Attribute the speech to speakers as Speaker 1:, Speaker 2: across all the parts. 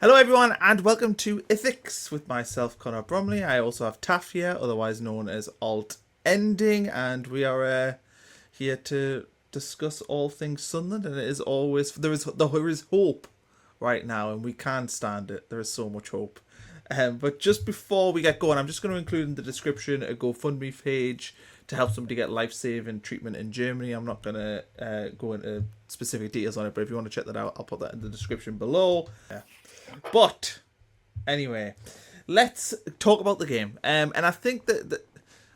Speaker 1: Hello, everyone, and welcome to ITHICS with myself, Connor Bromley. I also have Taff here, otherwise known as AltEnding, and we are here to discuss all things Sunderland. And it is always there is hope right now, and we can't stand it. There is so much hope. But just before we get going, I'm just going to include in the description a GoFundMe page to help somebody get life-saving treatment in Germany. I'm not going to go into specific details on it, but if you want to check that out, I'll put that in the description below. But anyway, let's talk about the game. And I think that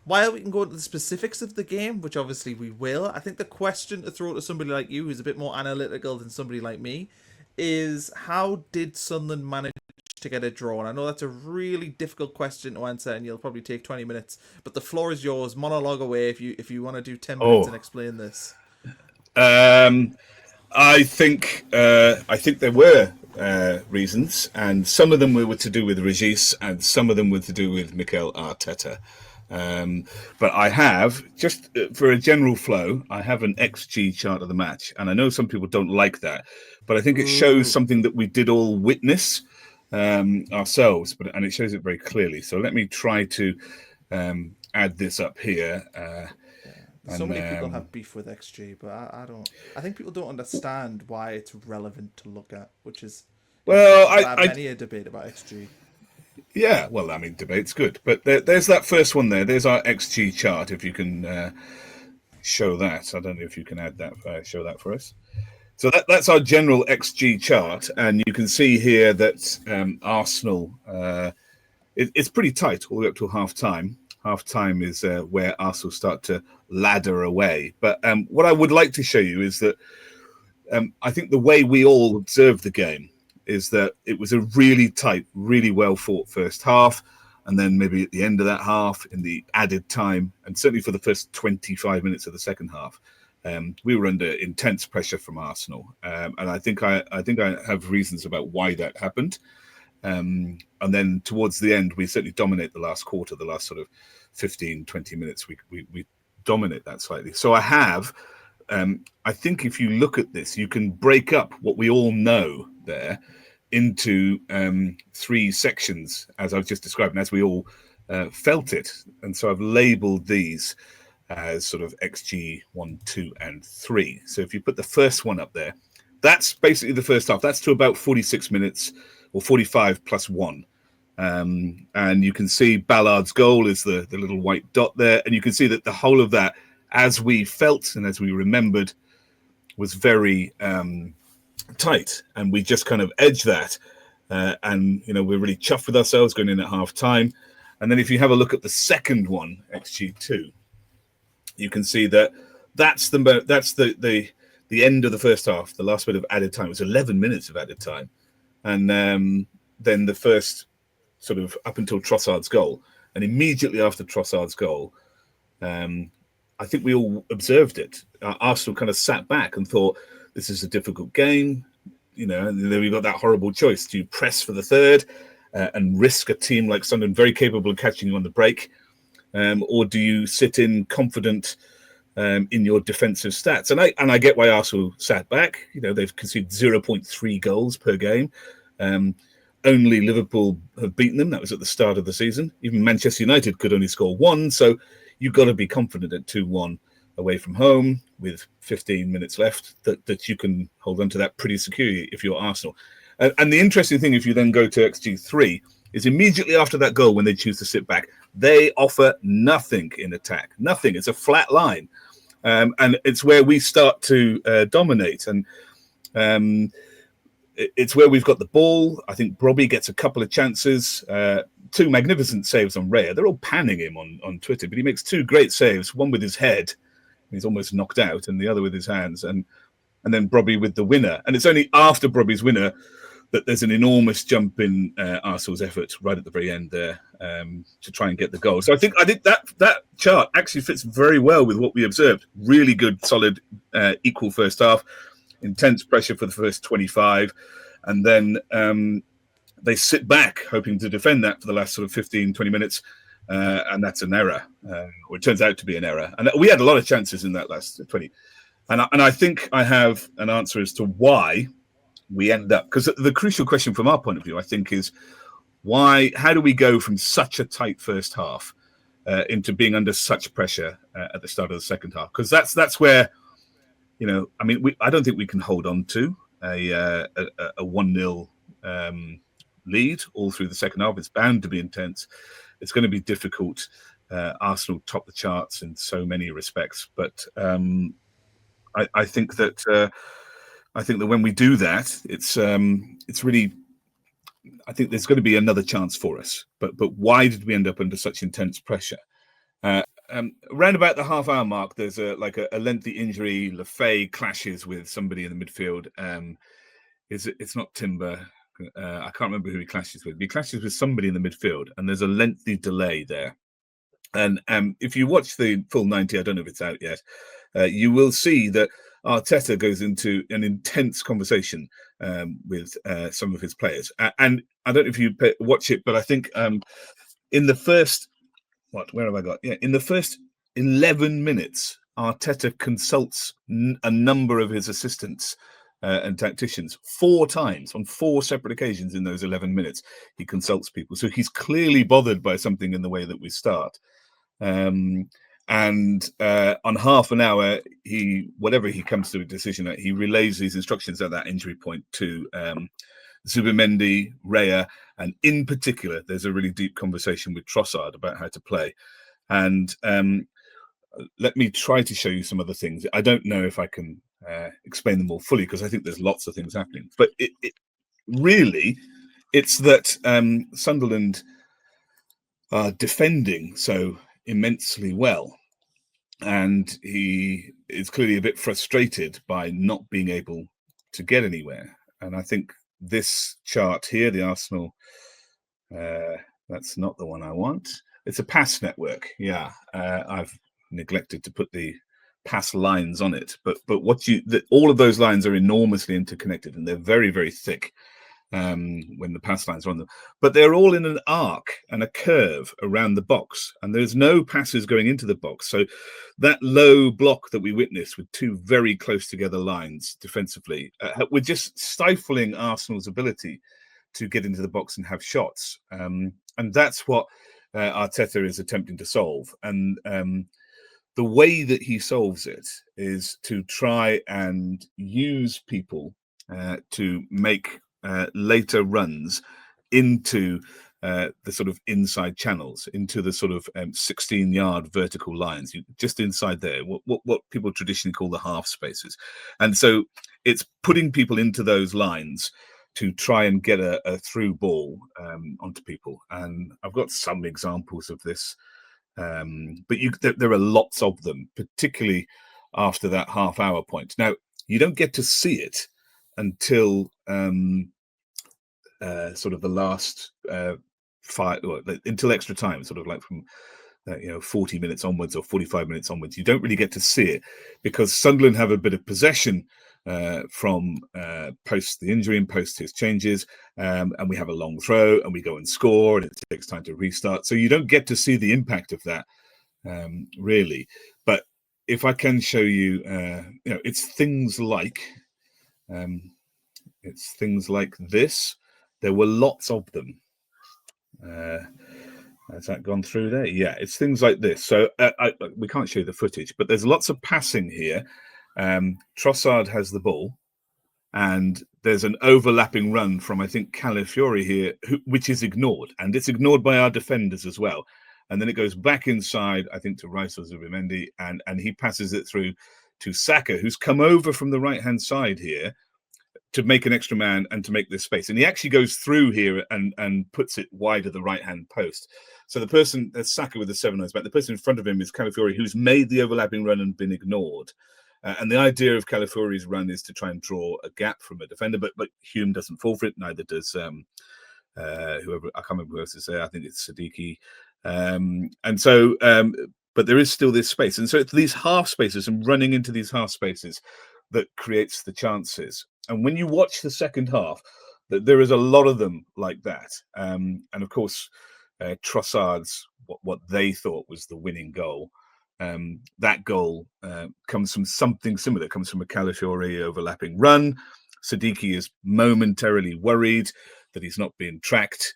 Speaker 1: while we can go into the specifics of the game, which obviously we will, I think the question to throw to somebody like you, who's a bit more analytical than somebody like me, is how did Sunderland manage to get a draw? And I know that's a really difficult question to answer, and you'll probably take 20 minutes. But the floor is yours. Monologue away if you want to do 10 minutes and explain this.
Speaker 2: I think there were reasons, and some of them were to do with Regis, and some of them were to do with Mikel Arteta. But I have, just for a general flow, I have an XG chart of the match, and I know some people don't like that, but I think it shows something that we did all witness ourselves, and it shows it very clearly. So let me try to add this up here.
Speaker 1: So many people have beef with XG, but I don't. I think people don't understand why it's relevant to look at, which is I have many a debate about XG.
Speaker 2: Yeah, well, I mean, debate's good, but there's that first one there. There's our XG chart. If you can show that, I don't know if you can add that, show that for us. So that's our general XG chart, and you can see here that Arsenal, it's pretty tight all the way up to half time. Half time is where Arsenal start to ladder away. But what I would like to show you is that I think the way we all observed the game is that it was a really tight, really well fought first half. And then maybe at the end of that half, in the added time, and certainly for the first 25 minutes of the second half, we were under intense pressure from Arsenal. And I think I have reasons about why that happened. And then towards the end, we certainly dominate the last quarter, the last sort of 15, 20 minutes, we dominate that slightly. So I have, I think if you look at this, you can break up what we all know there into three sections, as I've just described, and as we all felt it. And so I've labeled these as sort of XG 1, 2, and 3. So if you put the first one up there, that's basically the first half. That's to about 46 minutes or 45 plus 1. And you can see Ballard's goal is the little white dot there. And you can see that the whole of that, as we felt and as we remembered, was very tight. And we just kind of edged that. And, you know, we're really chuffed with ourselves going in at half time. And then if you have a look at the second one, XG2, you can see that that's the end of the first half, the last bit of added time. It was 11 minutes of added time. And then the first sort of up until Trossard's goal. And immediately after Trossard's goal, I think we all observed it. Arsenal kind of sat back and thought, this is a difficult game. You know, and then we've got that horrible choice. Do you press for the third and risk a team like Sunderland very capable of catching you on the break? Or do you sit in confident in your defensive stats? And I get why Arsenal sat back. You know, they've conceded 0.3 goals per game. Only Liverpool have beaten them. That was at the start of the season. Even Manchester United could only score 1. So you've got to be confident at 2-1 away from home with 15 minutes left that you can hold on to that pretty securely if you're Arsenal. And the interesting thing, if you then go to XG3, is immediately after that goal, when they choose to sit back, they offer nothing in attack. Nothing. It's a flat line. And it's where we start to dominate. And it's where we've got the ball. I think Bromley gets a couple of chances. 2 magnificent saves on Raya. They're all panning him on Twitter, but he makes 2 great saves, one with his head, he's almost knocked out, and the other with his hands. And then Bromley with the winner. And it's only after Bromley's winner that there's an enormous jump in Arsenal's effort right at the very end there to try and get the goal. So I think that chart actually fits very well with what we observed. Really good, solid, equal first half, intense pressure for the first 25, and then they sit back hoping to defend that for the last sort of 15, 20 minutes, and that's an error, or it turns out to be an error. And we had a lot of chances in that last 20. And I think I have an answer as to why we end up, because the crucial question from our point of view, I think, is how do we go from such a tight first half into being under such pressure at the start of the second half? Because that's where, I mean, I don't think we can hold on to a 1-0 lead all through the second half. It's bound to be intense. It's going to be difficult. Arsenal top the charts in so many respects, but I think that when we do that, it's really. I think there's going to be another chance for us. But why did we end up under such intense pressure? Around about the half-hour mark, there's a lengthy injury. Lefay clashes with somebody in the midfield. It's not Timber. I can't remember who he clashes with. He clashes with somebody in the midfield, and there's a lengthy delay there. And if you watch the full 90, I don't know if it's out yet, you will see that Arteta goes into an intense conversation with some of his players. And I don't know if you watch it, but I think in the first, where have I got? Yeah, in the first 11 minutes, Arteta consults a number of his assistants and tacticians 4 times on 4 separate occasions in those 11 minutes. He consults people. So he's clearly bothered by something in the way that we start. And on half an hour, whatever he comes to a decision at, he relays these instructions at that injury point to Zubimendi, Raya, and in particular, there's a really deep conversation with Trossard about how to play. And let me try to show you some other things. I don't know if I can explain them all fully because I think there's lots of things happening. But it really, it's that Sunderland are defending so immensely well. And he is clearly a bit frustrated by not being able to get anywhere. And I think this chart here, the Arsenal, that's not the one I want. It's a pass network. Yeah, I've neglected to put the pass lines on it. But all of those lines are enormously interconnected, and they're very, very thick when the pass lines are on them. But they're all in an arc and a curve around the box, and there's no passes going into the box. So that low block that we witnessed with 2 very close together lines defensively, we're just stifling Arsenal's ability to get into the box and have shots. And that's what Arteta is attempting to solve. And the way that he solves it is to try and use people to make later runs into the sort of inside channels, into the sort of 16-yard vertical lines, just inside there, what people traditionally call the half spaces. And so it's putting people into those lines to try and get a through ball onto people. And I've got some examples of this, but there are lots of them, particularly after that half-hour point. Now, you don't get to see it until sort of the last 5, until extra time, sort of like from 40 minutes onwards or 45 minutes onwards. You don't really get to see it because Sunderland have a bit of possession from post the injury and post his changes, and we have a long throw and we go and score, and it takes time to restart. So you don't get to see the impact of that really. But if I can show you, it's things like this. There were lots of them. Has that gone through there? Yeah, it's things like this. So we can't show you the footage, but there's lots of passing here. Trossard has the ball, and there's an overlapping run from, I think, Calafiori here, which is ignored, and it's ignored by our defenders as well. And then it goes back inside, I think, to Rice or Zubimendi, and he passes it through to Saka, who's come over from the right-hand side here to make an extra man and to make this space. And he actually goes through here and puts it wide of the right-hand post. So the person, that's Saka with the 7 eyes back, the person in front of him is Calafiori, who's made the overlapping run and been ignored. And the idea of Calafiori's run is to try and draw a gap from a defender, but Hume doesn't fall for it, neither does whoever, I can't remember who else is there, I think it's Siddiqui. But there is still this space. And so it's these half spaces and running into these half spaces that creates the chances. And when you watch the second half, there is a lot of them like that. And of course, Trossard's, what they thought was the winning goal. That goal comes from something similar. It comes from a Calafiori overlapping run. Siddiqui is momentarily worried that he's not being tracked.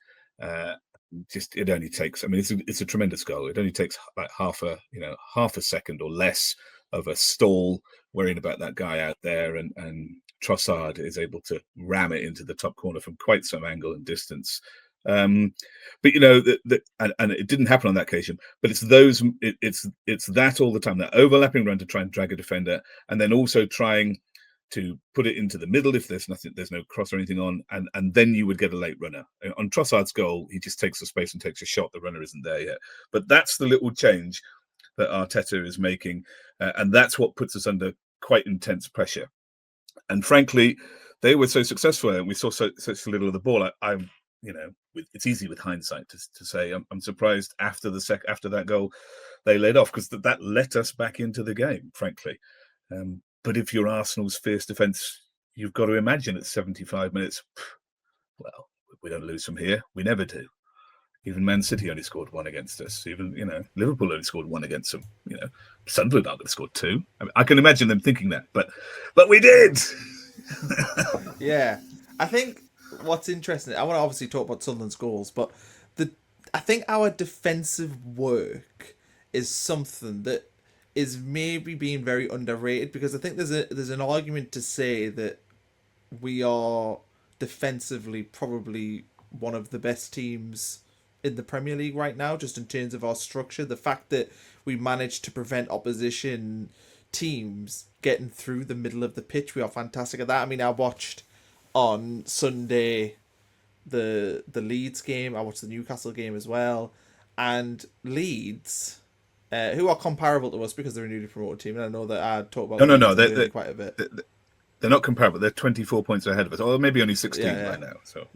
Speaker 2: Just it only takes. I mean, it's a tremendous goal. It only takes like half a second or less of a stall, worrying about that guy out there, and Trossard is able to ram it into the top corner from quite some angle and distance. But and it didn't happen on that occasion. But it's that all the time, that overlapping run to try and drag a defender, and then also trying to put it into the middle if there's no cross or anything on, and then you would get a late runner. On Trossard's goal, he just takes the space and takes a shot. The runner isn't there yet. But that's the little change that Arteta is making, and that's what puts us under quite intense pressure. And frankly, they were so successful, and we saw such little of the ball. It's easy with hindsight to say I'm surprised after that goal they laid off, because that let us back into the game, frankly. But if you're Arsenal's fierce defence, you've got to imagine at 75 minutes, well, we don't lose from here. We never do. Even Man City only scored one against us. Even, Liverpool only scored one against them. Sunderland aren't going to score two. I mean, I can imagine them thinking that, but we did.
Speaker 1: Yeah. I think what's interesting, I want to obviously talk about Sunderland's goals, but I think our defensive work is something that is maybe being very underrated, because I think there's an argument to say that we are defensively probably one of the best teams in the Premier League right now, just in terms of our structure. The fact that we managed to prevent opposition teams getting through the middle of the pitch, we are fantastic at that. I mean, I watched on Sunday the Leeds game, I watched the Newcastle game as well, and Leeds, who are comparable to us because they're a newly promoted team, and I know that I talk about
Speaker 2: no,
Speaker 1: they're quite a bit.
Speaker 2: They're not comparable. They're 24 points ahead of us, or maybe only 16 right now. So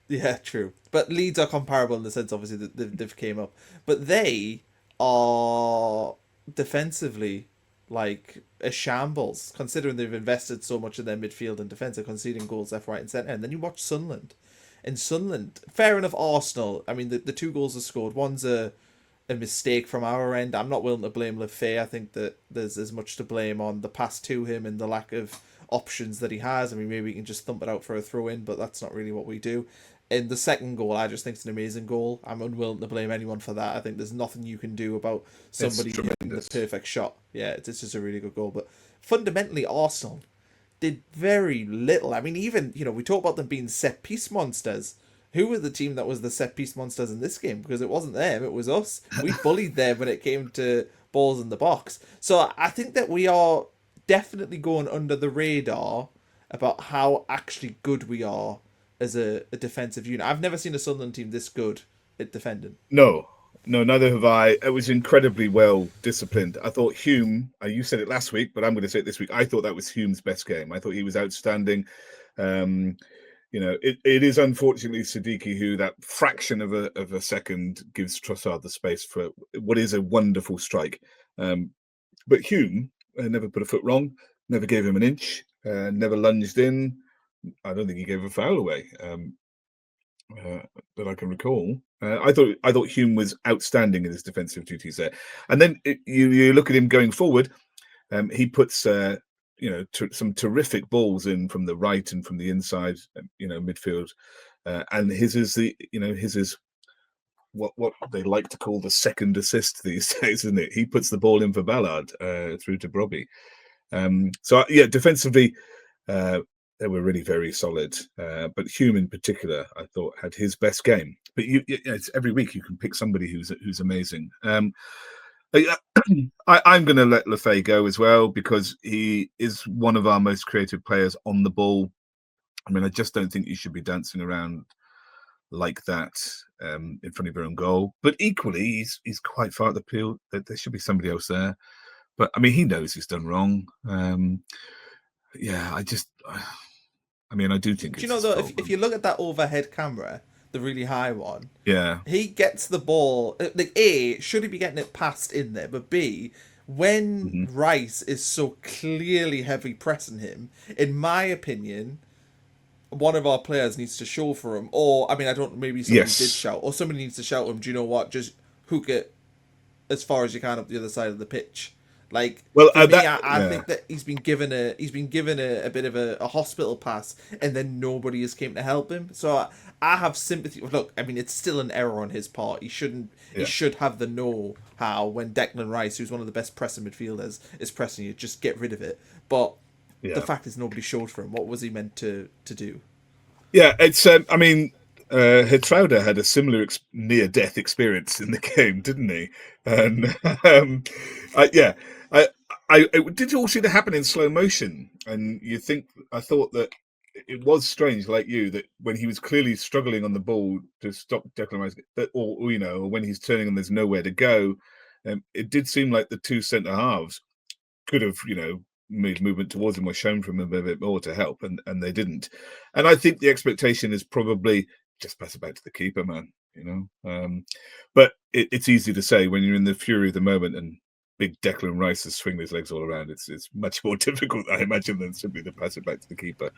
Speaker 1: yeah, true. But Leeds are comparable in the sense, obviously, that they've came up, but they are defensively like a shambles, considering they've invested so much in their midfield and defence, and conceding goals left, right, and centre. And then you watch Sunderland. In Sunderland, fair enough, Arsenal, I mean, the two goals are scored. One's a mistake from our end. I'm not willing to blame Lefebvre. I think that there's as much to blame on the pass to him and the lack of options that he has. I mean, maybe we can just thump it out for a throw in, but that's not really what we do. In the second goal, I just think it's an amazing goal. I'm unwilling to blame anyone for that. I think there's nothing you can do about somebody hitting the perfect shot. Yeah, it's just a really good goal. But fundamentally, Arsenal did very little. I mean, even, we talk about them being set-piece monsters. Who were the team that was the set-piece monsters in this game? Because it wasn't them, it was us. We bullied them when it came to balls in the box. So I think that we are definitely going under the radar about how actually good we are as a defensive unit. I've never seen a Sunderland team this good at defending.
Speaker 2: No, neither have I. It was incredibly well disciplined. I thought Hume, you said it last week, but I'm going to say it this week. I thought that was Hume's best game. I thought he was outstanding. It is unfortunately Siddiqui who, that fraction of a second, gives Trossard the space for what is a wonderful strike. But Hume never put a foot wrong, never gave him an inch, never lunged in. I don't think he gave a foul away that I can recall. I thought Hume was outstanding in his defensive duties there. And then you look at him going forward. He puts some terrific balls in from the right and from the inside, midfield. And his is what they like to call the second assist these days, isn't it? He puts the ball in for Ballard through to Bromley. Defensively, they were really very solid. But Hume in particular, I thought, had his best game. But it's every week you can pick somebody who's amazing. I'm going to let Lefebvre go as well, because he is one of our most creative players on the ball. I mean, I just don't think you should be dancing around like that in front of your own goal. But equally, he's quite far at the field. There should be somebody else there. But I mean, he knows he's done wrong. I do think.
Speaker 1: Do you know though? If you look at that overhead camera, the really high one,
Speaker 2: yeah,
Speaker 1: he gets the ball. Like, A, should he be getting it passed in there? But B, when Rice is so clearly heavy pressing him, in my opinion, one of our players needs to show for him. Or, I mean, I don't. Maybe somebody did shout, or somebody needs to shout him. Do you know what? Just hook it as far as you can up the other side of the pitch. Like
Speaker 2: Well,
Speaker 1: for me,
Speaker 2: that
Speaker 1: I
Speaker 2: yeah.
Speaker 1: think that he's been given a bit of a hospital pass, and then nobody has came to help him. So I have sympathy. Look, I mean, it's still an error on his part. He shouldn't. He
Speaker 2: Yeah.
Speaker 1: should have the know how when Declan Rice, who's one of the best pressing midfielders, is pressing you. Just get rid of it. But the
Speaker 2: Yeah.
Speaker 1: fact is, nobody showed for him. What was he meant to do?
Speaker 2: Yeah, it's. I mean, Hertrauda had a similar near-death experience in the game, didn't he? And yeah, I, did you all see that happen in slow motion? And I thought that it was strange, like you, that when he was clearly struggling on the ball to stop Declan Rice, that, or or when he's turning and there's nowhere to go, it did seem like the two centre halves could have, made movement towards him or shown from him a bit more to help, and they didn't. And I think the expectation is probably just pass it back to the keeper, man. But it's easy to say when you're in the fury of the moment and big Declan Rice is swinging his legs all around. It's much more difficult, I imagine, than simply to pass it back to the keeper.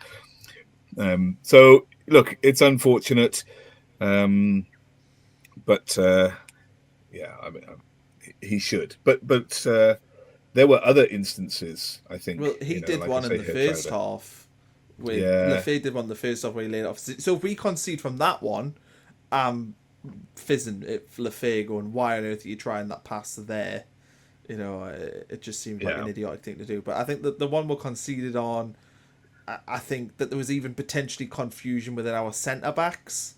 Speaker 2: So look, it's unfortunate, but yeah, I mean, he should. But there were other instances, I
Speaker 1: Well,
Speaker 2: think,
Speaker 1: he did
Speaker 2: like I
Speaker 1: one in
Speaker 2: say,
Speaker 1: the first
Speaker 2: Hertrauda.
Speaker 1: half. With
Speaker 2: Yeah,
Speaker 1: Lefebvre did one in the first half where he laid off. So if we concede from that one, fizzing it Lefebvre going, why on earth are you trying that pass there? It just seemed like an
Speaker 2: yeah,
Speaker 1: idiotic thing to do. But I think that the one we conceded on, I think that there was even potentially confusion within our centre backs.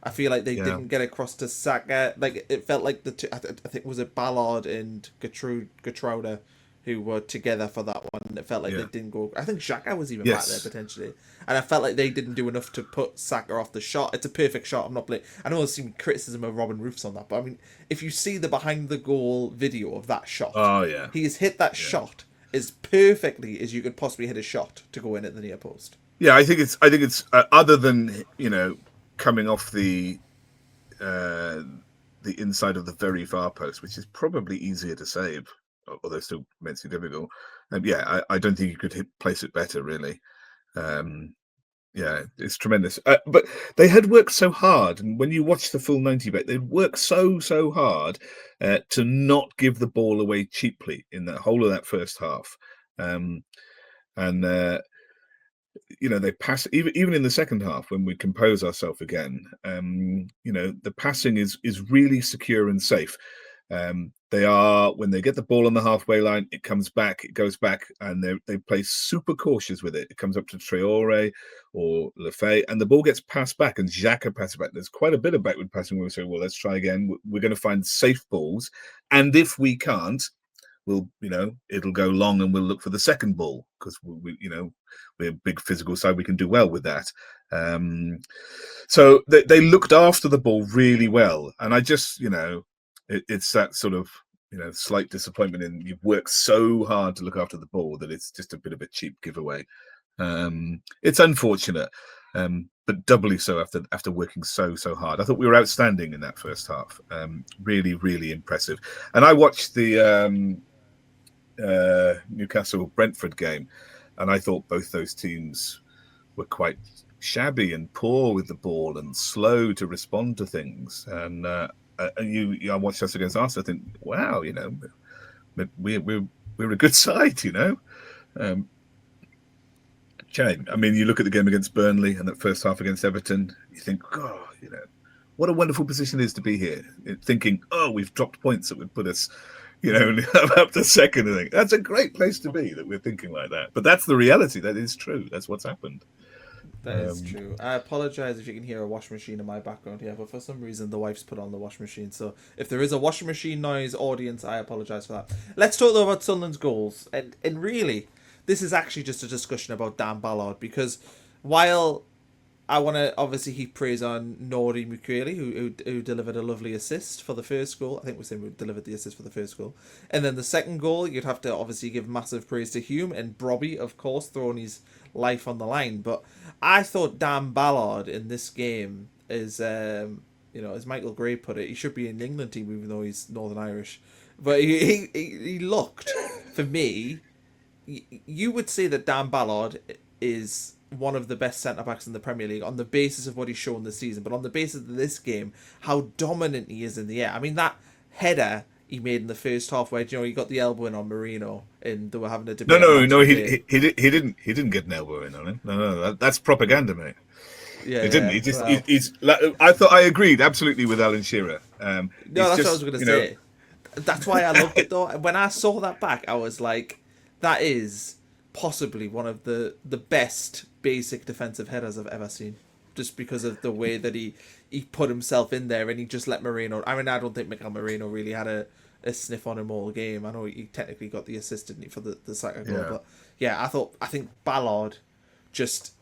Speaker 1: I feel like they
Speaker 2: yeah.
Speaker 1: didn't get across to Saka. Like it felt like the two, I think it was it Ballard and Gertruda who were together for that one. It felt like they
Speaker 2: Yeah.
Speaker 1: didn't go. I think Xhaka was even back there
Speaker 2: Yes.
Speaker 1: potentially, and I felt like they didn't do enough to put Saka off the shot. It's a perfect shot. I'm not playing. I know there's some criticism of Robin Roofs on that, but I mean, if you see the behind the goal video of that shot,
Speaker 2: Oh, yeah.
Speaker 1: he has hit that
Speaker 2: Yeah.
Speaker 1: shot as perfectly as you could possibly hit a shot to go in at the near post.
Speaker 2: Yeah, I think it's other than, coming off uh, the inside of the very far post, which is probably easier to save, although still immensely difficult. Yeah, I don't think you could place it better, really. Um, yeah, it's tremendous. But they had worked so hard, and when you watch the full 90 minutes, they'd worked so hard to not give the ball away cheaply in the whole of that first half. Um, and they pass even in the second half when we compose ourselves again. The passing is really secure and safe. They are when they get the ball on the halfway line, it comes back, it goes back, and they play super cautious with it. It comes up to Traore or Lefebvre, and the ball gets passed back, and Xhaka passes back. There's quite a bit of backward passing where we say, well, let's try again. We're going to find safe balls, and if we can't, it'll go long and we'll look for the second ball because we're a big physical side. We can do well with that. So they looked after the ball really well. And I just, it's that sort of, slight disappointment in you've worked so hard to look after the ball that it's just a bit of a cheap giveaway. It's unfortunate. But doubly so after working so hard. I thought we were outstanding in that first half. Really, really impressive. And I watched the Newcastle Brentford game, and I thought both those teams were quite shabby and poor with the ball and slow to respond to things. And I watched us against Arsenal. I think, wow, we're a good side, Shame. I mean, you look at the game against Burnley and that first half against Everton, you think, oh, what a wonderful position it is to be here. Thinking, oh, we've dropped points that would put us, up to second. I think that's a great place to be that we're thinking like that. But that's the reality. That is true. That's what's happened.
Speaker 1: That is true. I apologize if you can hear a washing machine in my background here, but for some reason the wife's put on the washing machine. So if there is a washing machine noise, audience, I apologize for that. Let's talk though about Sunderland's goals, and really, this is actually just a discussion about Dan Ballard because while I want to obviously heap praise on Nori Mukwele, who delivered a lovely assist for the first goal. I think we're saying we delivered the assist for the first goal. And then the second goal, you'd have to obviously give massive praise to Hume and Brobby, of course, throwing his life on the line. But I thought Dan Ballard in this game is, as Michael Gray put it, he should be in the England team even though he's Northern Irish. But he looked, for me, you would say that Dan Ballard is one of the best centre-backs in the Premier League on the basis of what he's shown this season, but on the basis of this game, how dominant he is in the air. I mean, that header he made in the first half, where he got the elbow in on Marino, and they were having a
Speaker 2: No,
Speaker 1: debate on
Speaker 2: no,
Speaker 1: Match
Speaker 2: no.
Speaker 1: of the Day.
Speaker 2: He didn't get an elbow in on him. No, that's propaganda, mate.
Speaker 1: Yeah,
Speaker 2: He didn't.
Speaker 1: yeah.
Speaker 2: He just
Speaker 1: Well,
Speaker 2: he's. I thought I agreed absolutely with Alan Shearer.
Speaker 1: no,
Speaker 2: He's
Speaker 1: that's what I was
Speaker 2: just
Speaker 1: going to say. That's why I loved it though. When I saw that back, I was like, that is possibly one of the best basic defensive headers I've ever seen. Just because of the way that he put himself in there and he just let Marino. I mean, I don't think Miguel Marino really had a sniff on him all game. I know he technically got the assist, didn't he, for the Saka goal,
Speaker 2: yeah.
Speaker 1: but yeah, I think Ballard just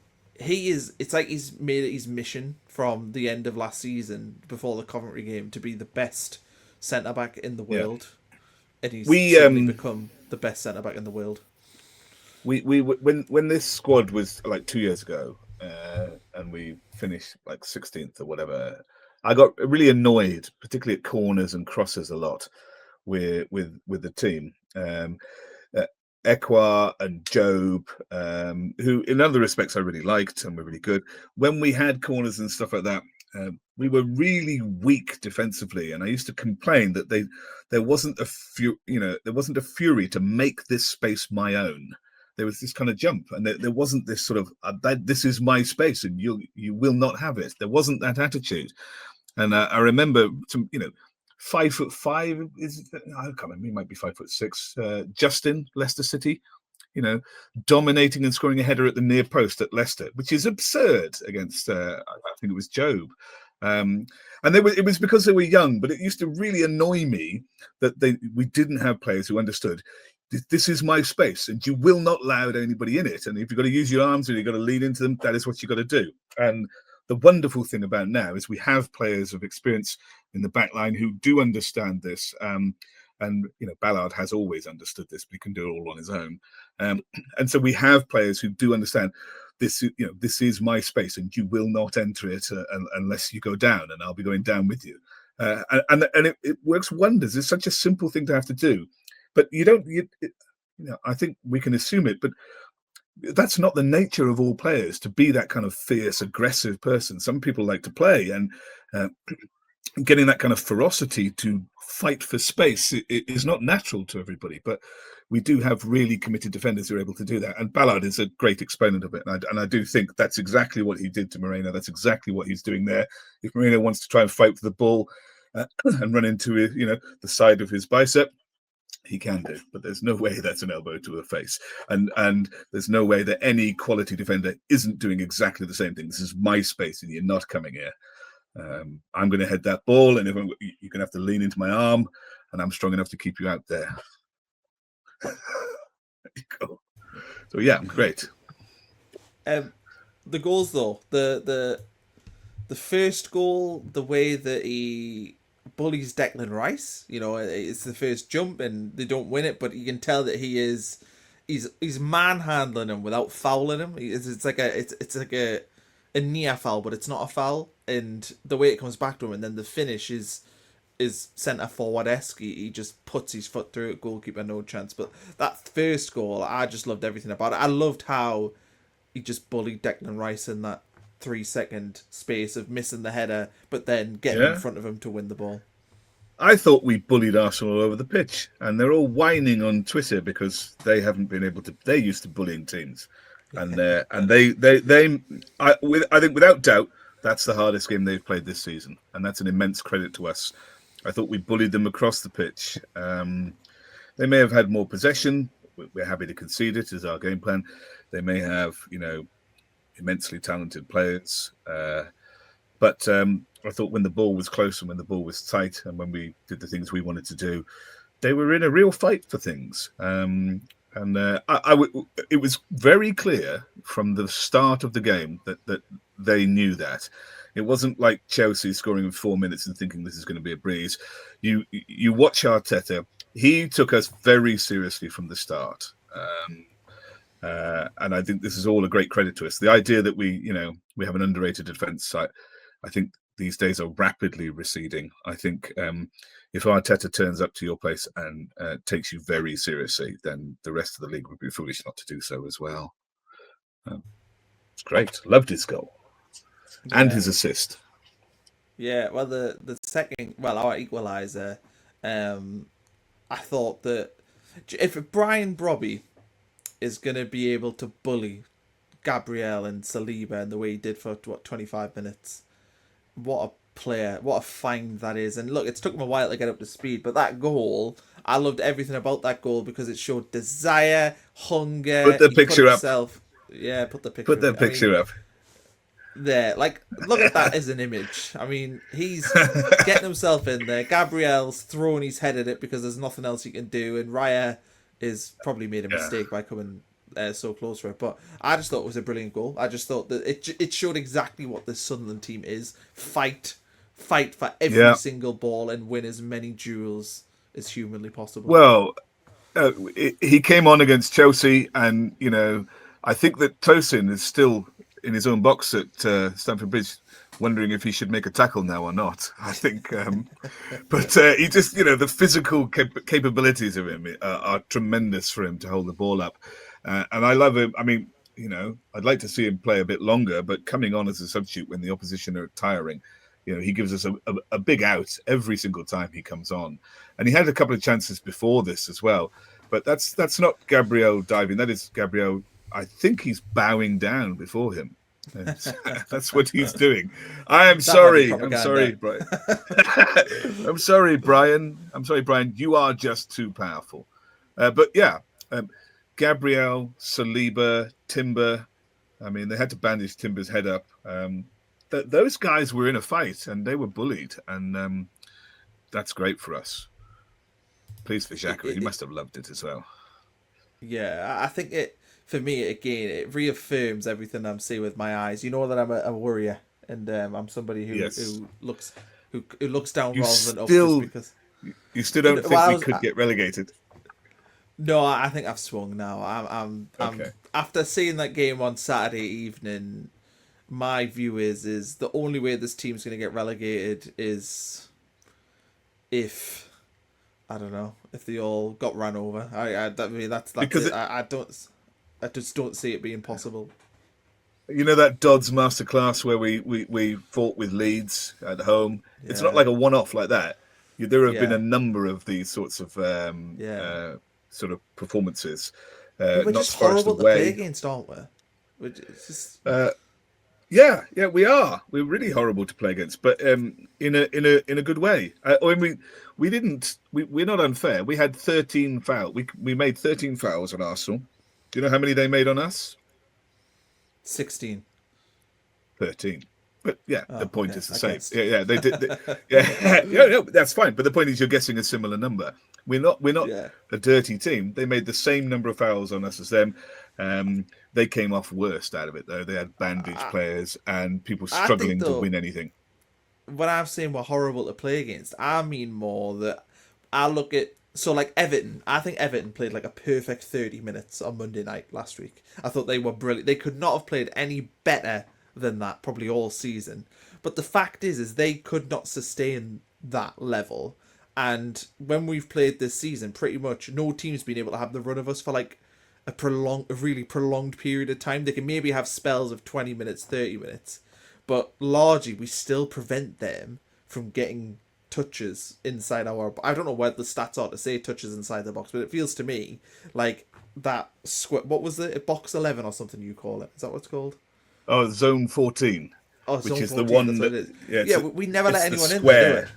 Speaker 1: it's like he's made it his mission from the end of last season before the Coventry game to be the best centre back in the
Speaker 2: Yeah.
Speaker 1: world, and he's
Speaker 2: We
Speaker 1: suddenly become the best centre back in the world.
Speaker 2: we when this squad was like 2 years ago, and we finished like 16th or whatever, I got really annoyed, particularly at corners and crosses a lot with the team. Uh, Ekwa and Job, who in other respects I really liked and were really good. When we had corners and stuff like that, we were really weak defensively, and I used to complain that there wasn't there wasn't a fury to make this space my own. There was this kind of jump, and there wasn't this sort of this is my space, and you will not have it. There wasn't that attitude, and I remember 5'5" is I can't remember. He might be 5'6". Justin, Leicester City, dominating and scoring a header at the near post at Leicester, which is absurd against I think it was Job. And it was because they were young, but it used to really annoy me that we didn't have players who understood this is my space and you will not allow anybody in it. And if you've got to use your arms and you've got to lean into them, that is what you've got to do. And the wonderful thing about now is we have players of experience in the back line who do understand this. And Ballard has always understood this, but he can do it all on his own. And so we have players who do understand this. This is my space, and you will not enter it unless you go down, and I'll be going down with you. And it works wonders. It's such a simple thing to have to do, but you don't. I think we can assume it, but that's not the nature of all players to be that kind of fierce, aggressive person. Some people like to play, and getting that kind of ferocity to fight for space is not natural to everybody. But we do have really committed defenders who are able to do that. And Ballard is a great exponent of it. And I do think that's exactly what he did to Moreno. That's exactly what he's doing there. If Moreno wants to try and fight for the ball and run into the side of his bicep, he can do, but there's no way that's an elbow to the face, and there's no way that any quality defender isn't doing exactly the same thing. This is my space, and you're not coming here. I'm going to head that ball, and if you're going to have to lean into my arm, and I'm strong enough to keep you out there. There you go. So yeah, great.
Speaker 1: The goals though, the first goal, the way that he bullies Declan Rice, it's the first jump and they don't win it, but you can tell that he's manhandling him without fouling him. It's like a near foul, but it's not a foul. And the way it comes back to him, and then the finish is centre forward-esque. He just puts his foot through it, goalkeeper no chance. But that first goal, I just loved everything about it. I loved how he just bullied Declan Rice in that 3-second space of missing the header, but then getting in front of him to win the ball.
Speaker 2: I thought we bullied Arsenal all over the pitch, and they're all whining on Twitter because they haven't been able to. They're used to bullying teams, and I think without doubt that's the hardest game they've played this season, and that's an immense credit to us. I thought we bullied them across the pitch. They may have had more possession. We're happy to concede it as our game plan. They may have, immensely talented players, but I thought when the ball was close and when the ball was tight and when we did the things we wanted to do, they were in a real fight for things. It was very clear from the start of the game that they knew that. It wasn't like Chelsea scoring in 4 minutes and thinking this is going to be a breeze. You watch Arteta; he took us very seriously from the start, and I think this is all a great credit to us. The idea that we have an underrated defence, I think these days are rapidly receding. I think if Arteta turns up to your place and takes you very seriously, then the rest of the league would be foolish not to do so as well. It's great. Loved his goal and his assist.
Speaker 1: Yeah, well, the second, our equaliser, I thought that if Brian Brobby is going to be able to bully Gabriel and Saliba in the way he did for 25 minutes, what a player, what a find that is. And look, it's took him a while to get up to speed, but that goal, I loved everything about that goal because it showed desire, hunger.
Speaker 2: Put the picture up.
Speaker 1: Yeah, put the picture.
Speaker 2: Put the picture up.
Speaker 1: There, like, look at that as an image. I mean, he's getting himself in there. Gabriel's throwing his head at it because there's nothing else he can do, and Raya is probably made a mistake by coming so close for it. But I just thought it was a brilliant goal. I just thought that it showed exactly what this Sunderland team is: fight for every single ball and win as many duels as humanly possible.
Speaker 2: Well, he came on against Chelsea, and I think that Tosin is still in his own box at Stamford Bridge, wondering if he should make a tackle now or not. I think, but he just, the physical capabilities of him are tremendous for him to hold the ball up, and I love him. I mean, I'd like to see him play a bit longer, but coming on as a substitute when the opposition are tiring, he gives us a big out every single time he comes on, and he had a couple of chances before this as well. But that's not Gabriel diving. That is Gabriel. I think he's bowing down before him. That's what he's doing. I'm sorry, Brian. I'm sorry, Brian. You are just too powerful. But yeah, Gabriel, Saliba, Timber. I mean, they had to bandage Timber's head up. Those guys were in a fight and they were bullied, and that's great for us. Please for Xhaka. He must have loved it as well.
Speaker 1: Yeah, I think for me, again, it reaffirms everything I'm seeing with my eyes. You know that I'm a worrier, and I'm somebody who looks down rather than up. Because
Speaker 2: you still don't think we could get relegated?
Speaker 1: No, I think I've swung now. I'm
Speaker 2: okay.
Speaker 1: After seeing that game on Saturday evening, my view is the only way this team's going to get relegated is if, I don't know, if they all got run over. I mean that's because it. I just don't see it being possible.
Speaker 2: You know that Dodds masterclass where we fought with Leeds at home? Yeah. It's not like a one-off like that. There have been a number of these sorts of sort of performances.
Speaker 1: We're just horrible to play against, aren't we? It's just...
Speaker 2: yeah, we are. We're really horrible to play against, but in a good way. We're not unfair. We had 13 fouls. We made 13 fouls on Arsenal. Do you know how many they made on us?
Speaker 1: 16.
Speaker 2: 13. But the point is the same. Yeah, they did. Yeah, that's fine. But the point is, you're guessing a similar number. We're not a dirty team. They made the same number of fouls on us as them. They came off worst out of it, though. They had bandaged players and people struggling to win anything.
Speaker 1: When I'm saying we're horrible to play against, I mean more that I look at. So, like Everton, I think Everton played like a perfect 30 minutes on Monday night last week. I thought they were brilliant. They could not have played any better than that, probably all season. But the fact is they could not sustain that level. And when we've played this season, pretty much no team's been able to have the run of us for like a really prolonged period of time. They can maybe have spells of 20 minutes, 30 minutes. But largely, we still prevent them from getting touches inside our... I don't know what the stats are to say touches inside the box, but it feels to me like that... What was it? Box 11 or something you call it? Is that what it's called?
Speaker 2: Oh, Zone 14.
Speaker 1: Oh,
Speaker 2: which
Speaker 1: Zone
Speaker 2: is
Speaker 1: 14,
Speaker 2: the one that...
Speaker 1: we never let anyone in there,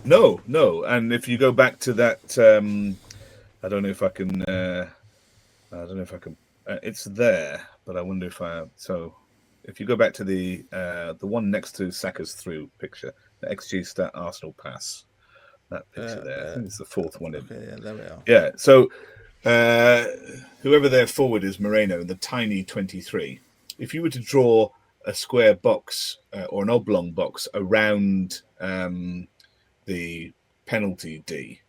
Speaker 1: do
Speaker 2: we? No. And if you go back to that... I don't know if I can... it's there, but I wonder if I... So, if you go back to the one next to Saka's through picture... The XG stat Arsenal pass. That picture there. I think it's the fourth one in.
Speaker 1: Okay, there we are.
Speaker 2: Yeah. So whoever their forward is, Moreno, the tiny 23. If you were to draw a square box or an oblong box around the penalty D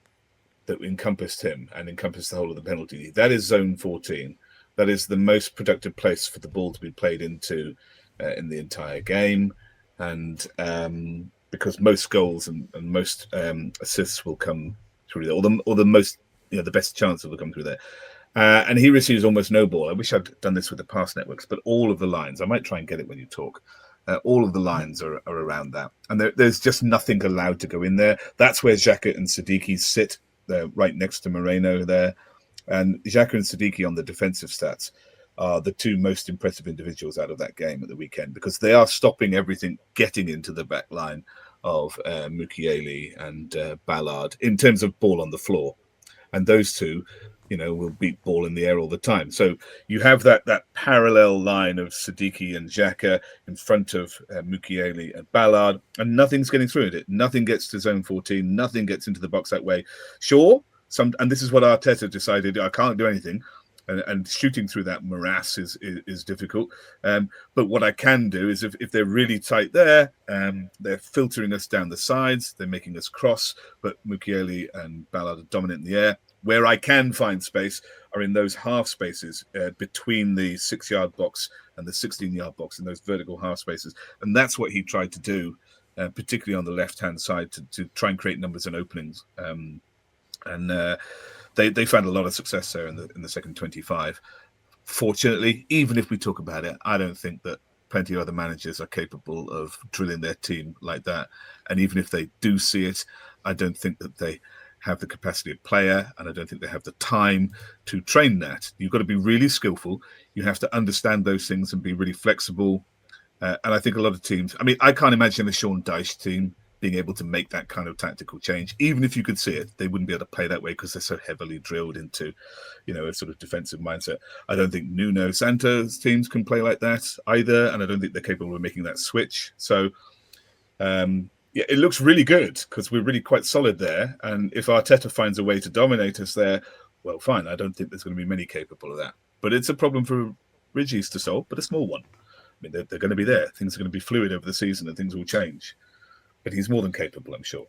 Speaker 2: that encompassed him and encompassed the whole of the penalty D, that is zone 14. That is the most productive place for the ball to be played into in the entire game. And because most goals and most assists will come through there, or the most, the best chance will come through there. And he receives almost no ball. I wish I'd done this with the pass networks, but all of the lines, I might try and get it when you talk. All of the lines are around that. And there's just nothing allowed to go in there. That's where Xhaka and Siddiqui sit They're right next to Moreno there. And Xhaka and Siddiqui on the defensive stats are the two most impressive individuals out of that game at the weekend, because they are stopping everything getting into the back line of Mukiele and Ballard in terms of ball on the floor. And those two, will beat ball in the air all the time. So you have that parallel line of Siddiqui and Xhaka in front of Mukiele and Ballard, and nothing's getting through it. Nothing gets to zone 14. Nothing gets into the box that way. Sure, and this is what Arteta decided. I can't do anything. And shooting through that morass is difficult. But what I can do is if they're really tight there, they're filtering us down the sides, they're making us cross, but Mukiele and Ballard are dominant in the air. Where I can find space are in those half spaces between the 6-yard box and the 16-yard box, in those vertical half spaces. And that's what he tried to do, particularly on the left-hand side, to try and create numbers and openings. They found a lot of success there in the second 25. Fortunately, even if we talk about it, I don't think that plenty of other managers are capable of drilling their team like that. And even if they do see it, I don't think that they have the capacity of player, and I don't think they have the time to train that. You've got to be really skillful. You have to understand those things and be really flexible. And I think a lot of teams, I can't imagine the Sean Dyche team being able to make that kind of tactical change. Even if you could see it, they wouldn't be able to play that way because they're so heavily drilled into, a sort of defensive mindset. I don't think Nuno Santos teams can play like that either, and I don't think they're capable of making that switch. So, it looks really good because we're really quite solid there. And if Arteta finds a way to dominate us there, well, fine. I don't think there's going to be many capable of that. But it's a problem for Ridgies to solve, but a small one. They're going to be there. Things are going to be fluid over the season and things will change. But he's more than capable, I'm sure.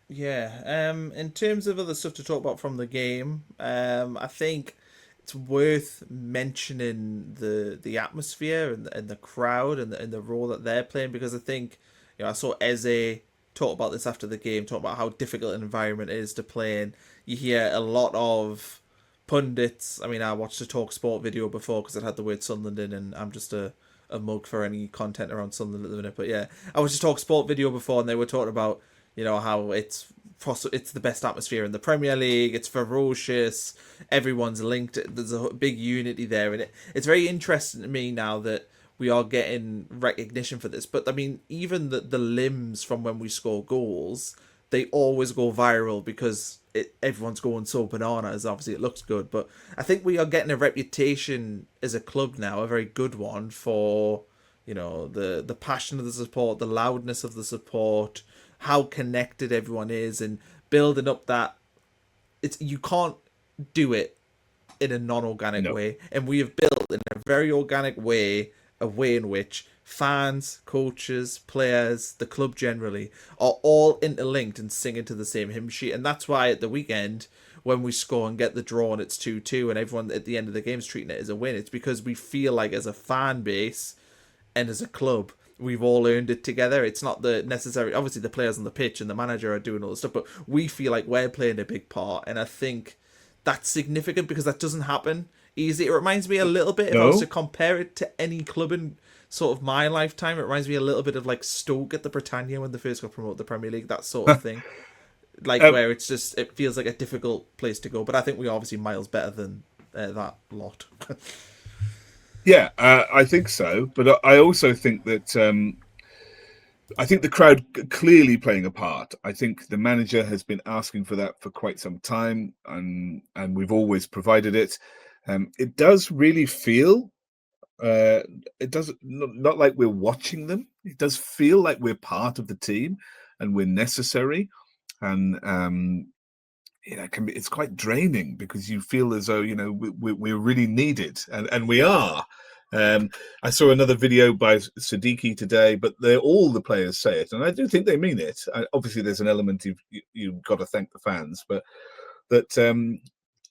Speaker 1: Yeah. In terms of other stuff to talk about from the game, I think it's worth mentioning the atmosphere and the crowd and the role that they're playing, because I think I saw Eze talk about this after the game, talk about how difficult an environment it is to play in. You hear a lot of pundits. I watched a Talk Sport video before because it had the word Sunderland in, and I'm just a mug for any content around Sunderland at the minute. But yeah, I watched a Talk Sport video before, and they were talking about how it's the best atmosphere in the Premier League. It's ferocious. Everyone's linked. There's a big unity there, and it's very interesting to me now that we are getting recognition for this. But even the limbs from when we score goals, they always go viral because everyone's going so bananas. Obviously, it looks good, but I think we are getting a reputation as a club now, a very good one, for the passion of the support, the loudness of the support, how connected everyone is, and building up that. You can't do it in a non-organic way, and we have built in a very organic way a way in which fans, coaches, players, the club generally are all interlinked and singing to the same hymn sheet. And that's why at the weekend, when we score and get the draw and it's 2-2 and everyone at the end of the game is treating it as a win, it's because we feel like as a fan base and as a club, we've all earned it together. It's not the necessary, obviously the players on the pitch and the manager are doing all the stuff, but we feel like we're playing a big part. And I think that's significant because that doesn't happen easy. It reminds me a little bit, if I was to compare it to any club in sort of my lifetime, it reminds me a little bit of like Stoke at the Britannia when they first got promoted to the Premier League, that sort of thing. Where it's just, it feels like a difficult place to go. But I think we're obviously miles better than that lot.
Speaker 2: Yeah, I think so. But I also think that I think the crowd clearly playing a part. I think the manager has been asking for that for quite some time, and we've always provided it. It does really feel, it does not like we're watching them. It does feel like we're part of the team and we're necessary. And it's quite draining because you feel as though we're really needed, and we are. I saw another video by Siddiqui today, but all the players say it, and I do think they mean it. Obviously, there's an element you've got to thank the fans, but that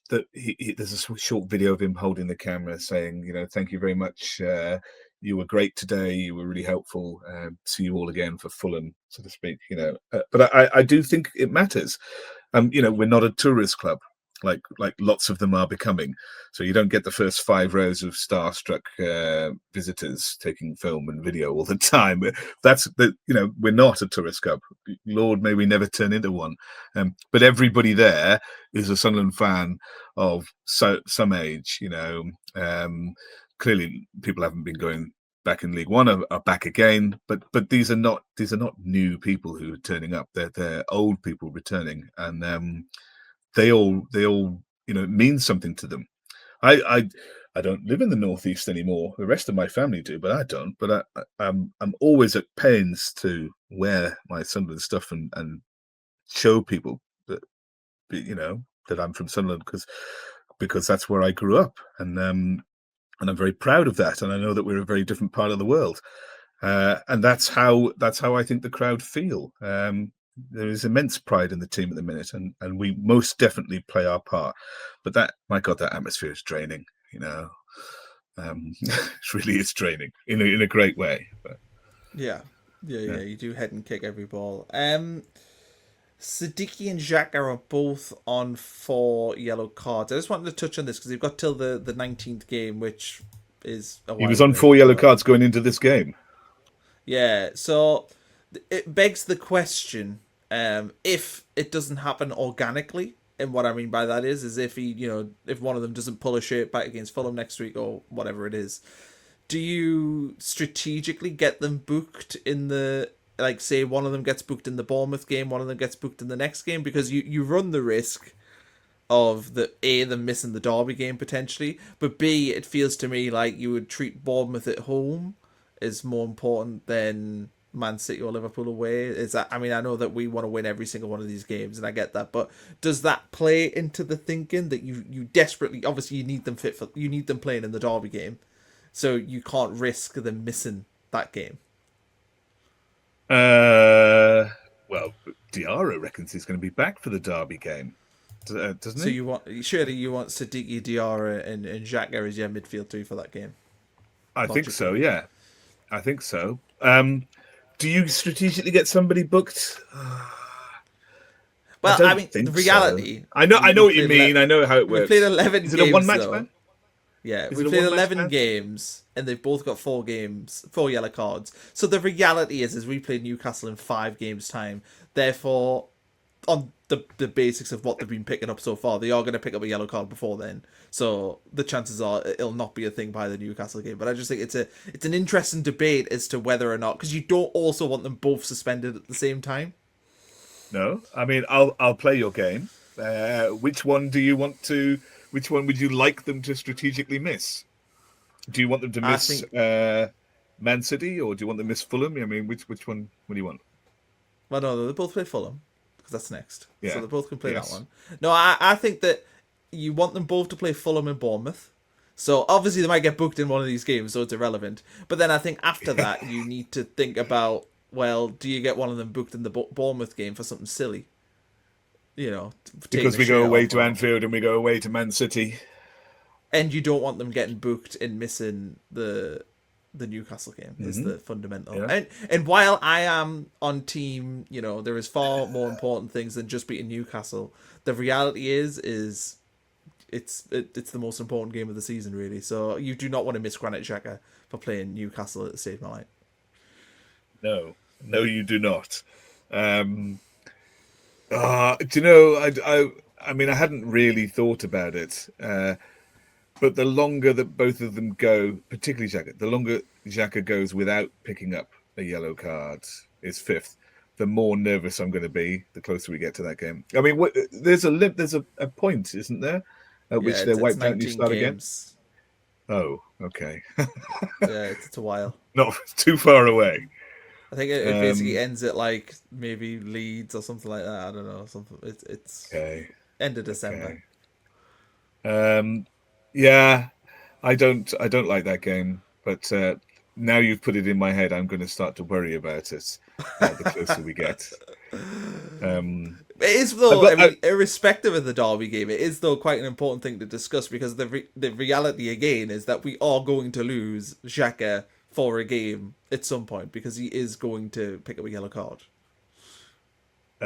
Speaker 2: there's a short video of him holding the camera saying, thank you very much. You were great today. You were really helpful. See you all again for Fulham, so to speak. But I do think it matters. We're not a tourist club. like lots of them are becoming. So you don't get the first 5 rows of starstruck visitors taking film and video all the time. That's the we're not a tourist club. Lord, may we never turn into one. But everybody there is a Sunderland fan of some age. Clearly people haven't been going back in League One are back again, but these are not new people who are turning up. They're old people returning, and they all it means something to them. I don't live in the northeast anymore. The rest of my family do, but I don't. But I'm always at pains to wear my Sunderland stuff and show people that that I'm from Sunderland because that's where I grew up, and I'm very proud of that. And I know that we're a very different part of the world, and that's how I think the crowd feel. There is immense pride in the team at the minute, and we most definitely play our part. But my God, that atmosphere is draining. It really is draining in a great way. But,
Speaker 1: Yeah. You do head and kick every ball. Siddiqui and Xhaka are both on 4 yellow cards. I just wanted to touch on this because they've got till the 19th game, which is a while
Speaker 2: he was on
Speaker 1: away,
Speaker 2: 4 yellow cards going into this game.
Speaker 1: Yeah, so it begs the question, if it doesn't happen organically, and what I mean by that is if if one of them doesn't pull a shirt back against Fulham next week or whatever it is, do you strategically get them booked in the, like, say one of them gets booked in the Bournemouth game, one of them gets booked in the next game, because you run the risk of them missing the Derby game potentially, but B, it feels to me like you would treat Bournemouth at home is more important than Man City or Liverpool away. Is that? I mean, I know that we want to win every single one of these games, and I get that, but does that play into the thinking that you desperately, obviously you need them you need them playing in the Derby game, so you can't risk them missing that game?
Speaker 2: Well, Diarra reckons he's going to be back for the Derby game, doesn't he?
Speaker 1: So you want Siddiqui, Diarra, and Xhaka as your midfield three for that game?
Speaker 2: I think so. Yeah, I think so. Do you strategically get somebody booked?
Speaker 1: Well, I mean, the reality.
Speaker 2: So. I know what you mean. I know how it works.
Speaker 1: We played 11 games.
Speaker 2: Is it a one-match man?
Speaker 1: Yeah, we played 11 games, and they've both got 4 yellow cards. So the reality is we played Newcastle in 5 games' time. Therefore, on the basics of what they've been picking up so far, they are going to pick up a yellow card before then. So the chances are it'll not be a thing by the Newcastle game. But I just think it's an interesting debate as to whether or not, because you don't also want them both suspended at the same time.
Speaker 2: No, I mean I'll play your game. Which one do you want to? Which one would you like them to strategically miss? Do you want them to miss Man City, or do you want them to miss Fulham? I mean, which one? What do you want?
Speaker 1: Well, no, they both play Fulham, because that's next.
Speaker 2: Yeah.
Speaker 1: So they both can play that one. No, I think that you want them both to play Fulham and Bournemouth. So obviously they might get booked in one of these games, so it's irrelevant. But then I think after that, you need to think about, well, do you get one of them booked in the Bournemouth game for something silly?
Speaker 2: Because we go away to Anfield and we go away to Man City.
Speaker 1: And you don't want them getting booked and missing the Newcastle game is the fundamental. Yeah. And while I am on team, there is far more important things than just beating Newcastle. The reality is it's the most important game of the season, really. So you do not want to miss Granit Xhaka for playing Newcastle at the Save My Light.
Speaker 2: No, you do not. Do you know? I mean, I hadn't really thought about it. But the longer that both of them go, particularly Xhaka, the longer Xhaka goes without picking up a yellow card, is 5th, the more nervous I'm going to be the closer we get to that game. I mean, there's a point, isn't there, at which they're wiped out and you start games. Again? Oh, okay.
Speaker 1: Yeah, it's a while.
Speaker 2: Not too far away.
Speaker 1: I think it basically ends at like maybe Leeds or something like that. I don't know. Something. It's end of December.
Speaker 2: Okay. Yeah, I don't like that game, but now you've put it in my head, I'm going to start to worry about it the closer we get.
Speaker 1: It is, though, irrespective of the Derby game, it is, though, quite an important thing to discuss, because the reality, again, is that we are going to lose Xhaka for a game at some point, because he is going to pick up a yellow card.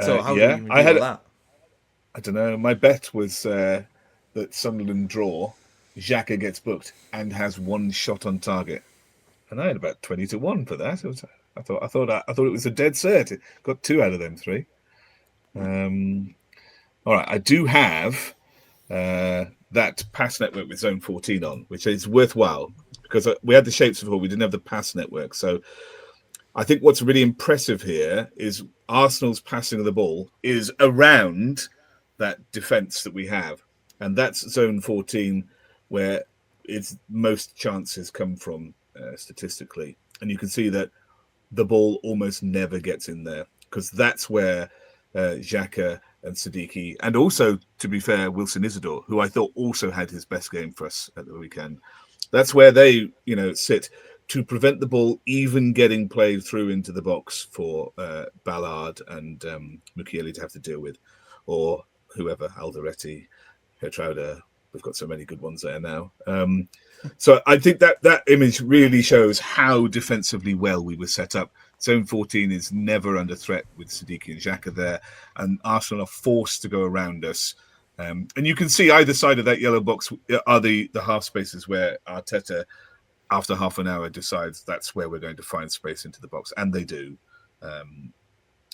Speaker 1: So how do you even deal with that?
Speaker 2: I don't know. My bet was that Sunderland draw, Xhaka gets booked and has one shot on target, and I had about 20-1 for that. I thought it was a dead cert. It got 2 out of them 3. All right, I do have that pass network with Zone 14 on, which is worthwhile because we had the shapes before. We didn't have the pass network, so I think what's really impressive here is Arsenal's passing of the ball is around that defence that we have, and that's Zone 14 where its most chances come from statistically, and you can see that the ball almost never gets in there because that's where Xhaka and Siddiqui, and also, to be fair, Wilson Isidore, who I thought also had his best game for us at the weekend. That's where they, sit to prevent the ball even getting played through into the box for Ballard and Mukiele to have to deal with, or whoever, Alderete, Hertrauda. We've got so many good ones there now. So I think that image really shows how defensively well we were set up. Zone 14 is never under threat with Siddiqui and Xhaka there, and Arsenal are forced to go around us. And you can see either side of that yellow box are the half spaces where Arteta, after half an hour, decides that's where we're going to find space into the box, and they do.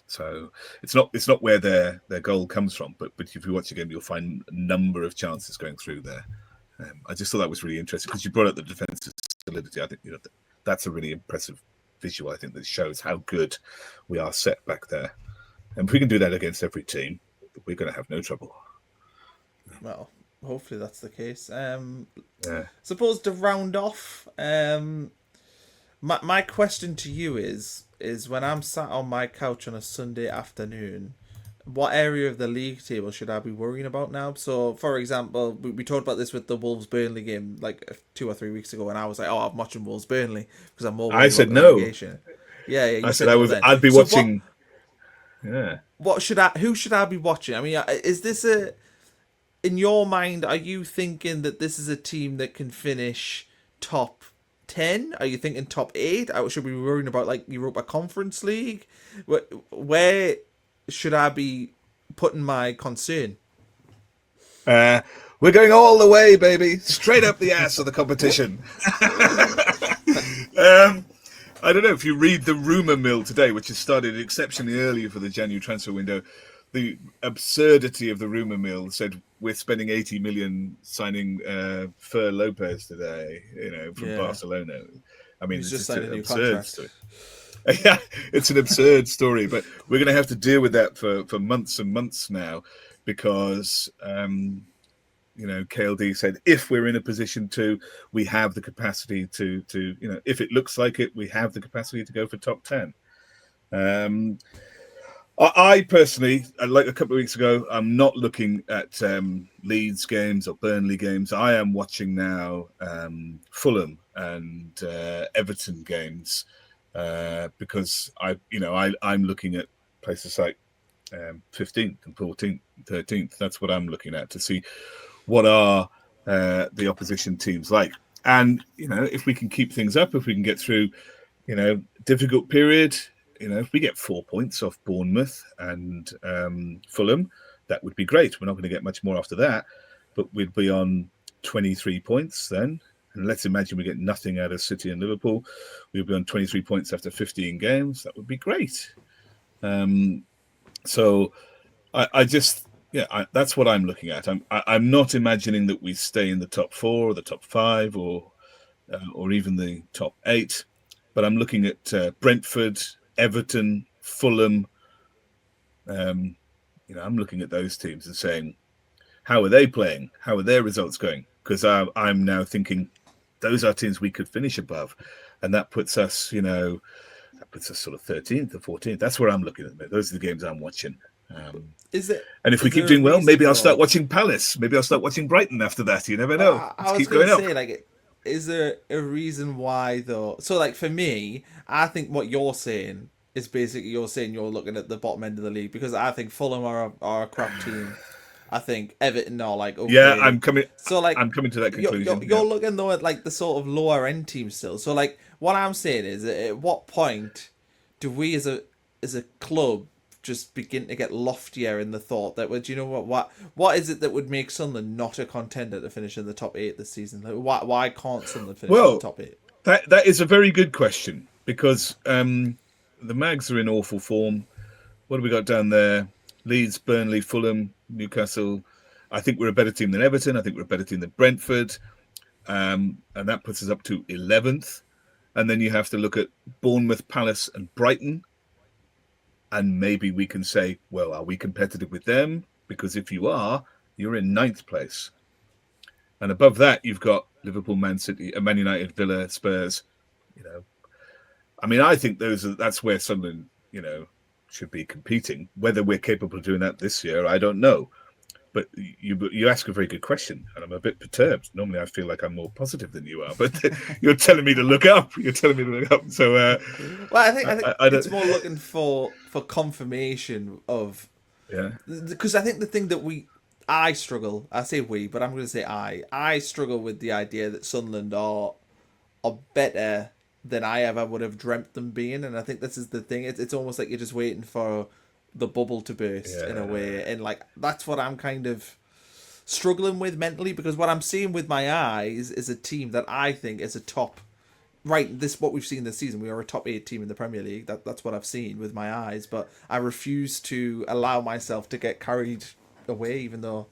Speaker 2: So it's not where their goal comes from, but if you watch the game, you'll find a number of chances going through there. I just thought that was really interesting because you brought up the defensive solidity. I think that's a really impressive visual. I think that shows how good we are set back there, and if we can do that against every team, we're going to have no trouble.
Speaker 1: Well, hopefully that's the case. Suppose to round off, my question to you is when I'm sat on my couch on a Sunday afternoon, what area of the league table should I be worrying about now? So, for example, we talked about this with the Wolves-Burnley game like 2 or 3 weeks ago, and I was like, "Oh, I'm watching Wolves-Burnley because I'm more."
Speaker 2: I said no.
Speaker 1: Yeah. You
Speaker 2: I said
Speaker 1: no
Speaker 2: I was.
Speaker 1: then.
Speaker 2: I'd be
Speaker 1: so
Speaker 2: watching.
Speaker 1: Who should I be watching? I mean, is this in your mind? Are you thinking that this is a team that can finish top 10? Are you thinking top 8? Should we be worrying about like Europa Conference League? Where should I be putting my concern?
Speaker 2: We're going all the way, baby, straight up the ass of the competition. I don't know if you read the rumour mill today, which has started exceptionally early for the January transfer window. The absurdity of the rumour mill said we're spending 80 million signing Fer Lopez today, from Barcelona. I mean,
Speaker 1: He's
Speaker 2: it's
Speaker 1: just
Speaker 2: just
Speaker 1: signed
Speaker 2: an
Speaker 1: a new
Speaker 2: absurd
Speaker 1: contract.
Speaker 2: story. Yeah, it's an absurd story, but we're going to have to deal with that for months and months now, because KLD said if we're in a position to, we have the capacity to if it looks like it, we have the capacity to go for top 10. I personally, like a couple of weeks ago, I'm not looking at Leeds games or Burnley games. I am watching now Fulham and Everton games. Because I'm looking at places like 15th and 14th, 13th. That's what I'm looking at to see what are the opposition teams like. And, if we can keep things up, if we can get through, difficult period, if we get 4 points off Bournemouth and Fulham, that would be great. We're not going to get much more after that, but we'd be on 23 points then. And let's imagine we get nothing out of City and Liverpool. We'll be on 23 points after 15 games. That would be great. So I just, that's what I'm looking at. I'm not imagining that we stay in the top 4 or the top 5 or even the top 8. But I'm looking at Brentford, Everton, Fulham. I'm looking at those teams and saying, how are they playing? How are their results going? Because I'm now thinking, those are teams we could finish above, and that puts us, sort of 13th or 14th. That's where I'm looking at. Those are the games I'm watching.
Speaker 1: Is it?
Speaker 2: And if we keep doing well, maybe I'll start watching Palace. Maybe I'll start watching Brighton after that. You never know.
Speaker 1: I was going to say, is there a reason why though? So, for me, I think what you're saying is basically you're looking at the bottom end of the league, because I think Fulham are a crap team. I think Everton are okay.
Speaker 2: Yeah, I'm coming. So I'm coming to that conclusion.
Speaker 1: You're looking though at the sort of lower end teams still. So what I'm saying is, at what point do we as a club just begin to get loftier in the thought that, well, do you know what is it that would make Sunderland not a contender to finish in the top 8 this season? Like, why can't Sunderland finish in the top 8?
Speaker 2: That is a very good question, because the Mags are in awful form. What have we got down there? Leeds, Burnley, Fulham, Newcastle. I think we're a better team than Everton. I think we're a better team than Brentford. And that puts us up to 11th. And then you have to look at Bournemouth, Palace and Brighton. And maybe we can say, well, are we competitive with them? Because if you are, you're in 9th place. And above that, you've got Liverpool, Man City, Man United, Villa, Spurs. I mean, I think that's where Sunderland, should be competing. Whether we're capable of doing that this year, I don't know. But you ask a very good question, and I'm a bit perturbed. Normally, I feel like I'm more positive than you are, but you're telling me to look up. So,
Speaker 1: well, I think it's more looking for confirmation of, because I think the thing that I struggle. I say we, but I'm going to say I struggle with the idea that Sunderland are better than I ever would have dreamt them being, and I think this is the thing. It's almost like you're just waiting for the bubble to burst in a way, and like that's what I'm kind of struggling with mentally, because what I'm seeing with my eyes is a team that I think is a top. Right, this what we've seen this season. We are a top 8 team in the Premier League. That's what I've seen with my eyes, but I refuse to allow myself to get carried away, even though.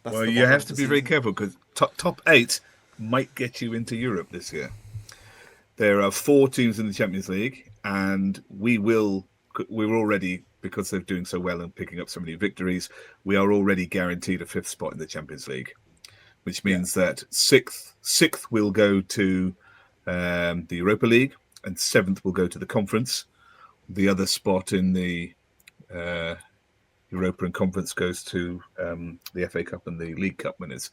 Speaker 2: Well, you have to be very careful, because top 8 might get you into Europe this year. There are 4 teams in the Champions League, and we're already, because they're doing so well and picking up so many victories, we are already guaranteed a 5th spot in the Champions League, which means that 6th will go to the Europa League, and 7th will go to the Conference. The other spot in the Europa and Conference goes to the FA Cup and the League Cup winners.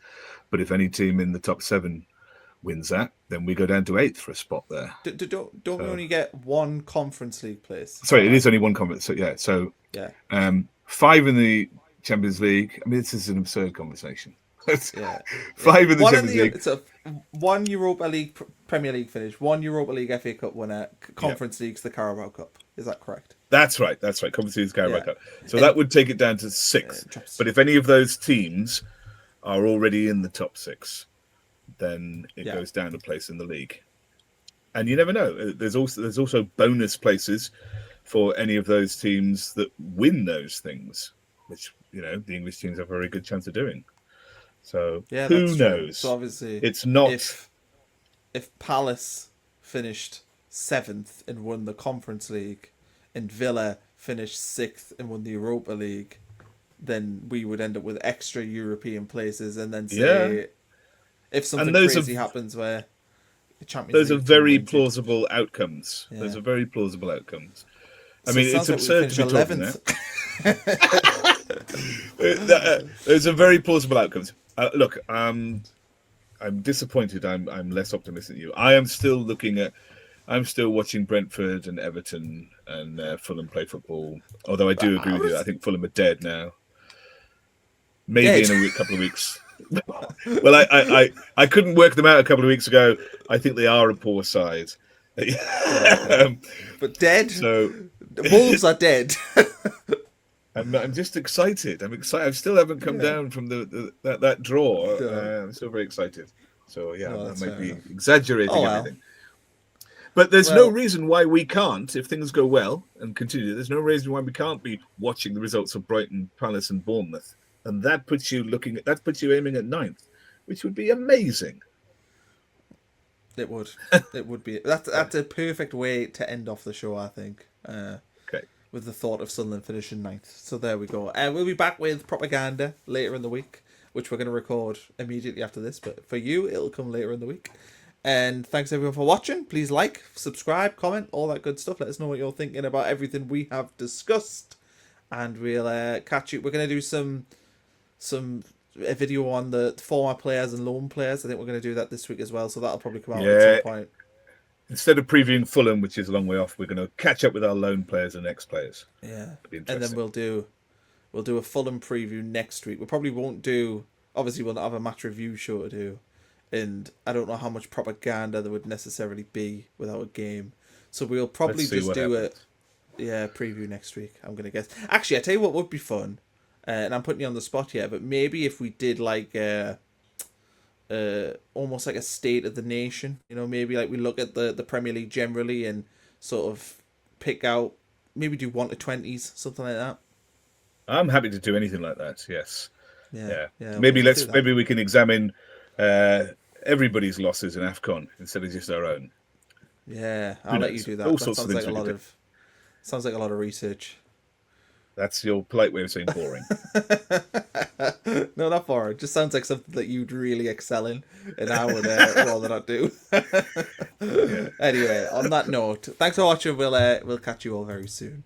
Speaker 2: But if any team in the top 7 wins that, then we go down to 8th for a spot there.
Speaker 1: Don't we only get one Conference League place?
Speaker 2: Sorry, it is only one conference. So yeah, 5 in the Champions League. I mean, this is an absurd conversation. 5 in the Champions League.
Speaker 1: So 1 Europa League Premier League finish, 1 Europa League FA Cup winner, Conference League's the Carabao Cup. Is that correct?
Speaker 2: That's right. Conference League's Carabao Cup. So that would take it down to 6th. But if any of those teams are already in the top 6, then it goes down a place in the league. And you never know. There's also bonus places for any of those teams that win those things, which the English teams have a very good chance of doing. So who knows?
Speaker 1: So obviously,
Speaker 2: it's not.
Speaker 1: If Palace finished 7th and won the Conference League, and Villa finished 6th and won the Europa League, then we would end up with extra European places, and then say. If something crazy happens where the Champions League...
Speaker 2: Those are very plausible outcomes. Yeah. Those are very plausible outcomes. I mean, it's absurd to be talking that. Those are very plausible outcomes. Look, I'm disappointed. I'm less optimistic than you. I'm still watching Brentford and Everton and Fulham play football. Although I do agree with you. I think Fulham are dead now. Maybe in a couple of weeks. Well, I couldn't work them out a couple of weeks ago. I think they are a poor side.
Speaker 1: But dead?
Speaker 2: So
Speaker 1: the Wolves are dead.
Speaker 2: I'm just excited. I'm excited. I still haven't come down from that draw. I'm still very excited. So I might be exaggerating everything. But there's no reason why we can't, if things go well and continue. There's no reason why we can't be watching the results of Brighton, Palace, and Bournemouth. And that puts you aiming at 9th, which would be amazing.
Speaker 1: It would. It would be. That's a perfect way to end off the show, I think.
Speaker 2: Okay.
Speaker 1: With the thought of Sunderland finishing 9th. So there we go. We'll be back with propaganda later in the week, which we're going to record immediately after this. But for you, it'll come later in the week. And thanks everyone for watching. Please like, subscribe, comment, all that good stuff. Let us know what you're thinking about everything we have discussed. And we'll catch you. We're going to do a video on the former players and loan players. I think we're going to do that this week as well, so that'll probably come out at some point.
Speaker 2: Instead of previewing Fulham, which is a long way off, we're going to catch up with our loan players and ex-players.
Speaker 1: Yeah, and then we'll do a Fulham preview next week. We probably won't do. Obviously, we'll not have a match review show to do, and I don't know how much propaganda there would necessarily be without a game. So we'll probably just do it. Yeah, preview next week. I'm gonna guess. Actually, I tell you what would be fun, and I'm putting you on the spot here, but maybe if we did like almost like a state of the nation. You know, maybe like we look at the Premier League generally and sort of pick out, maybe do 1 to 20s, something like that.
Speaker 2: I'm happy to do anything like that. Yes.
Speaker 1: Yeah.
Speaker 2: Maybe
Speaker 1: we'll do that.
Speaker 2: maybe we can examine everybody's losses in AFCON instead of just our own.
Speaker 1: Yeah, I'll let you
Speaker 2: knows?
Speaker 1: do that.
Speaker 2: All
Speaker 1: That
Speaker 2: sorts of
Speaker 1: sounds like
Speaker 2: things
Speaker 1: a
Speaker 2: we
Speaker 1: lot
Speaker 2: could
Speaker 1: of sounds like a lot of research.
Speaker 2: That's your polite way of saying boring.
Speaker 1: No, not boring. Just sounds like something that you'd really excel in, and I would rather not do.
Speaker 2: Yeah.
Speaker 1: Anyway, on that note, thanks for watching. We'll catch you all very soon.